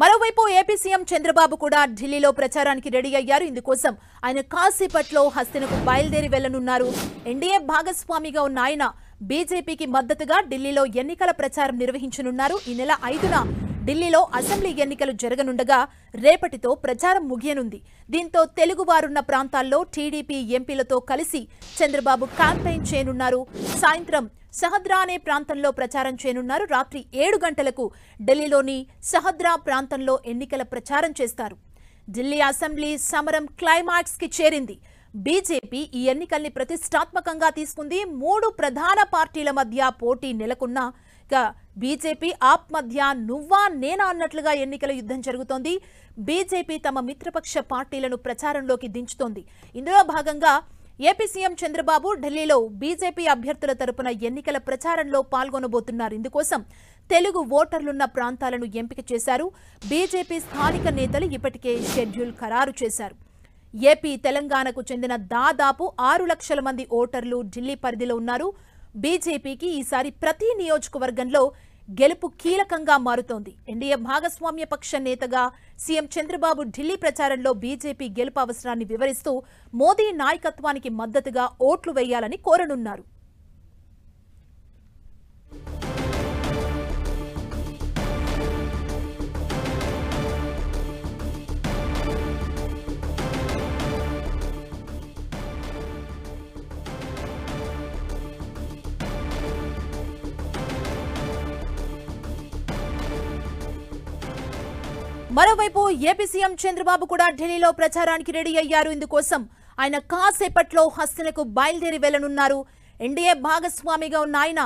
మరోవైపు AP CM Chandrababu కూడా ఢిల్లీలో ప్రచారానికి రెడీ అయ్యారు. ఇందుకోసం ఆయన కాసేపట్లో హస్తినకు బయలుదేరి వెళ్లనున్నారు. ఎన్డీఏ భాగస్వామిగా ఉన్న ఆయన బీజేపీకి మద్దతుగా ఢిల్లీలో ఎన్నికల ప్రచారం నిర్వహించనున్నారు. ఈ నెల 5న ఢిల్లీలో అసెంబ్లీ ఎన్నికలు జరగనుండగా రేపటితో ప్రచారం ముగియనుంది. దీంతో తెలుగువారున్న ప్రాంతాల్లో టీడీపీ ఎంపీలతో కలిసి చంద్రబాబు క్యాంపెయిన్ చేయనున్నారు. సాయంత్రం సహద్రా అనే ప్రాంతంలో ప్రచారం చేయనున్నారు. రాత్రి 7 గంటలకు ఢిల్లీలోని సహద్రా ప్రాంతంలో ఎన్నికల ప్రచారం చేస్తారు. ఢిల్లీ అసెంబ్లీ సమరం క్లైమాక్స్ కి చేరింది. బీజేపీ ఈ ఎన్నికల్ని ప్రతిష్టాత్మకంగా తీసుకుంది. 3 ప్రధాన పార్టీల మధ్య పోటీ నెలకొన్న బీజేపీ ఆప్ మధ్య నువ్వా నేనా అన్నట్లుగా ఎన్నికల యుద్ధం జరుగుతోంది. బీజేపీ తమ మిత్రపక్ష పార్టీలను ప్రచారంలోకి దించుతోంది. ఇందులో భాగంగా ఏపీ సీఎం చంద్రబాబు ఢిల్లీలో బీజేపీ అభ్యర్థుల తరపున ఎన్నికల ప్రచారంలో పాల్గొనబోతున్నారు. ఇందుకోసం తెలుగు ఓటర్లున్న ప్రాంతాలను ఎంపిక చేశారు. బీజేపీ స్థానిక నేతలు ఇప్పటికే షెడ్యూల్ ఖరారు చేశారు. ఏపీ తెలంగాణకు చెందిన దాదాపు 6 లక్షల మంది ఓటర్లు ఢిల్లీ పరిధిలో ఉన్నారు. బీజేపీకి ఈసారి ప్రతి నియోజకవర్గంలో గెలుపు కీలకంగా మారుతోంది. ఎన్డీఏ భాగస్వామ్య పక్ష నేతగా సీఎం చంద్రబాబు ఢిల్లీ ప్రచారంలో బీజేపీ గెలుపు అవసరాన్ని వివరిస్తూ మోదీ నాయకత్వానికి మద్దతుగా ఓట్లు వేయాలని కోరనున్నారు. మరోవైపు ఏపీ సీఎం చంద్రబాబు కూడా ఢిల్లీలో ప్రచారానికి రెడీ అయ్యారు. ఇందుకోసం ఆయన కాసేపట్లో హస్తినకు బయలుదేరి వెళ్లనున్నారు. ఎన్డీఏ భాగస్వామిగా ఉన్న ఆయన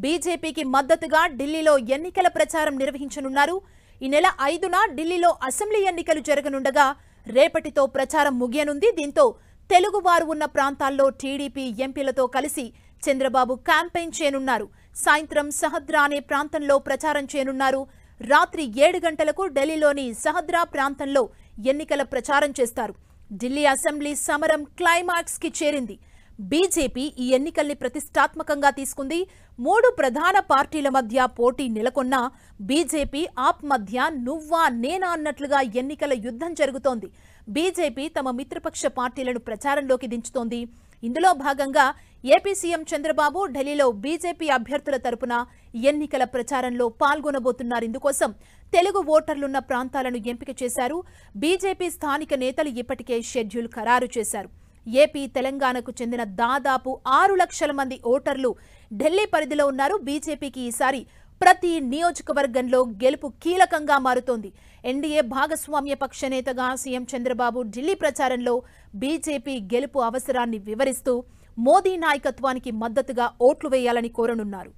బీజేపీకి మద్దతుగా ఢిల్లీలో ఎన్నికల ప్రచారం నిర్వహించనున్నారు. ఈ నెల 5న ఢిల్లీలో అసెంబ్లీ ఎన్నికలు జరగనుండగా రేపటితో ప్రచారం ముగియనుంది. దీంతో తెలుగువారు ఉన్న ప్రాంతాల్లో టీడీపీ ఎంపీలతో కలిసి చంద్రబాబు క్యాంపెయిన్ చేయనున్నారు. సాయంత్రం సహద్రా అనే ప్రాంతంలో ప్రచారం చేయనున్నారు. రాత్రి 7 గంటలకు ఢిల్లీలోని సహద్రా ప్రాంతంలో ఎన్నికల ప్రచారం చేస్తారు. ఢిల్లీ అసెంబ్లీ సమరం క్లైమాక్స్ కి చేరింది. బీజేపీ ఈ ఎన్నికల్ని ప్రతిష్టాత్మకంగా తీసుకుంది. 3 ప్రధాన పార్టీల మధ్య పోటీ నెలకొన్న బీజేపీ ఆప్ మధ్య నువ్వా నేనా అన్నట్లుగా ఎన్నికల యుద్ధం జరుగుతోంది. బీజేపీ తమ మిత్రపక్ష పార్టీలను ప్రచారంలోకి దించుతోంది. ఇందులో భాగంగా ఏపీ సీఎం చంద్రబాబు ఢిల్లీలో బీజేపీ అభ్యర్థుల తరపున ఎన్నికల ప్రచారంలో పాల్గొనబోతున్నారు. ఇందుకోసం తెలుగు ఓటర్లున్న ప్రాంతాలను ఎంపిక చేశారు. బీజేపీ స్థానిక నేతలు ఇప్పటికే షెడ్యూల్ ఖరారు చేశారు. ఏపీ తెలంగాణకు చెందిన దాదాపు 6 లక్షల మంది ఓటర్లు ఢిల్లీ పరిధిలో ఉన్నారు. బీజేపీకి ఈసారి ప్రతి నియోజకవర్గంలో గెలుపు కీలకంగా మారుతోంది. ఎన్డీఏ భాగస్వామ్య పక్ష నేతగా సీఎం చంద్రబాబు ఢిల్లీ ప్రచారంలో బీజేపీ గెలుపు అవసరాన్ని వివరిస్తూ మోదీ నాయకత్వానికి మద్దతుగా ఓట్లు వేయాలని కోరనున్నారు.